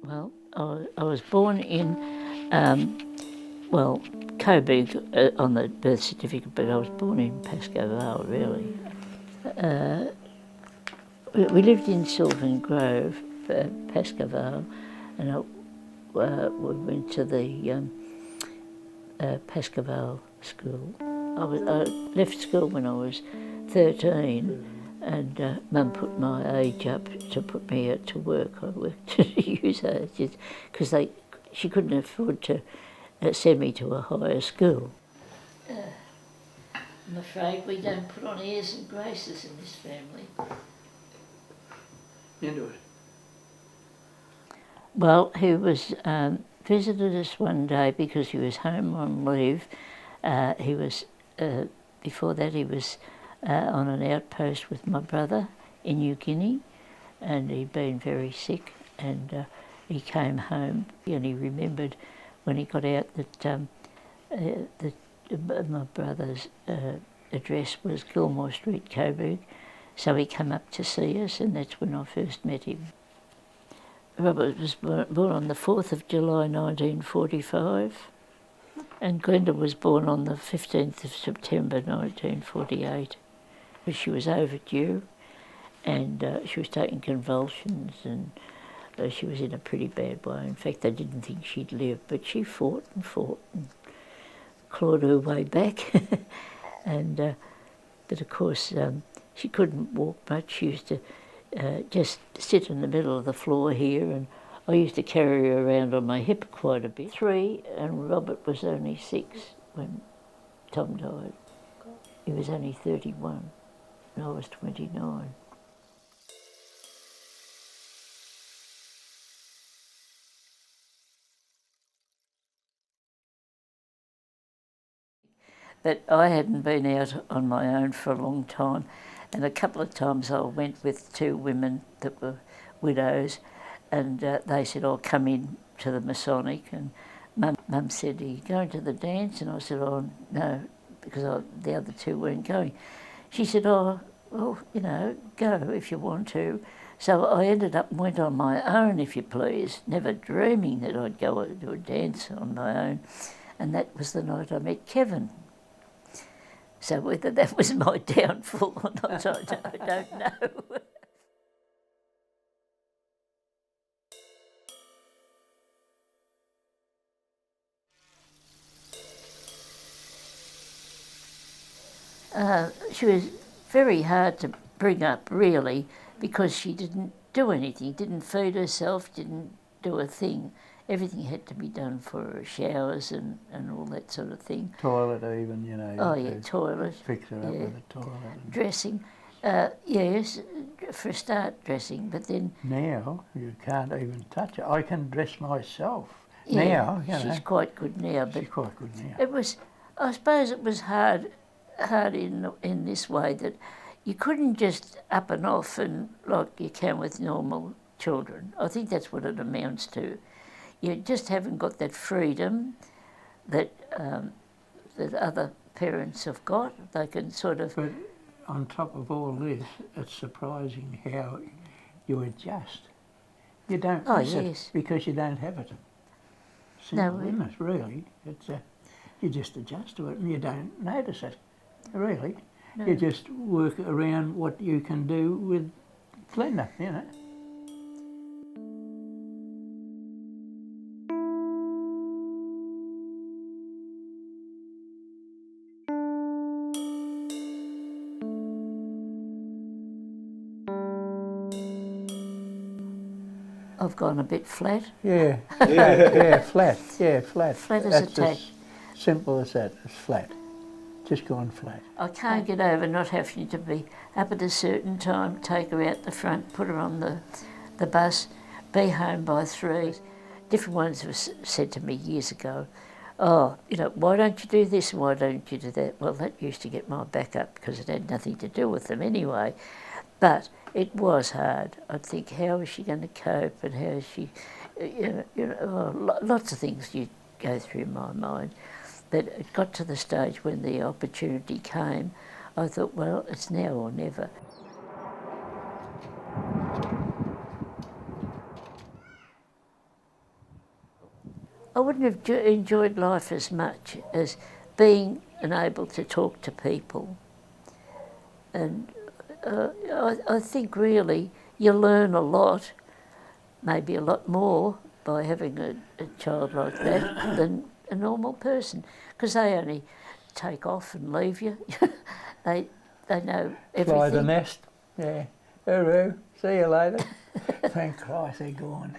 Well, I was born in, Coburg on the birth certificate, but I was born in Pascoe Vale, really. We lived in Sylvan Grove, Pascoe Vale, and we went to the Pascoe Vale school. I left school when I was 13, and Mum put my age up to put me out to work. I worked at use age because she couldn't afford to send me to a higher school. I'm afraid we don't put on airs and graces in this family. Into it. Well, he was visited us one day because he was home on leave. He was before that he was on an outpost with my brother in New Guinea, and he'd been very sick, and he came home and he remembered when he got out that my brother's address was Gilmore Street, Coburg, so he came up to see us, and that's when I first met him. Robert was born on the 4th of July 1945, and Glenda was born on the 15th of September 1948. She was overdue, and she was taking convulsions, and she was in a pretty bad way. In fact, they didn't think she'd live, but she fought and clawed her way back. But of course, she couldn't walk much. She used to just sit in the middle of the floor here, and I used to carry her around on my hip quite a bit. 3, and Robert was only 6 when Tom died. He was only 31, and I was 29. But I hadn't been out on my own for a long time, and a couple of times I went with 2 women that were widows, and they said, "I'll come in to the Masonic," and Mum said, "Are you going to the dance?" And I said, "Oh, no," because the other 2 weren't going. She said, "Oh, well, go if you want to." So I ended up and went on my own, if you please, never dreaming that I'd go to a dance on my own. And that was the night I met Kevin. So whether that was my downfall or not, I don't know. She was very hard to bring up, really, because she didn't do anything, didn't feed herself, didn't do a thing. Everything had to be done for her, showers and all that sort of thing. Toilet even, Oh yeah, toilet. Fix her up with a toilet. Dressing, yes, for a start dressing, but then... Now you can't even touch it. I can dress myself. Yeah, now, she's quite good now. But she's quite good now. It was, I suppose it was hard in this way that you couldn't just up and off and like you can with normal children. I think that's what it amounts to. You just haven't got that freedom that that other parents have got. They can sort of... But on top of all this, it's surprising how you adjust. You don't miss it because you don't have it. Simple, isn't it, really? It's, you just adjust to it and you don't notice it, really. No. You just work around what you can do with Glenda, I've gone a bit flat. Yeah, flat. Yeah, flat. Flat as a tack. As simple as that, it's flat. Just gone flat. I can't get over not having to be up at a certain time, take her out the front, put her on the bus, be home by 3. Different ones have said to me years ago, "Oh, why don't you do this and why don't you do that?" Well, that used to get my back up because it had nothing to do with them anyway. But it was hard. I'd think, how is she going to cope, and how is she, lots of things you go through my mind. But it got to the stage when the opportunity came, I thought, well, it's now or never. I wouldn't have enjoyed life as much as being able to talk to people. And I think really you learn a lot, maybe a lot more by having a child like that than a normal person, because they only take off and leave you. they know everything. Fly the nest, yeah. Hooroo, see you later. Thank Christ they're gone.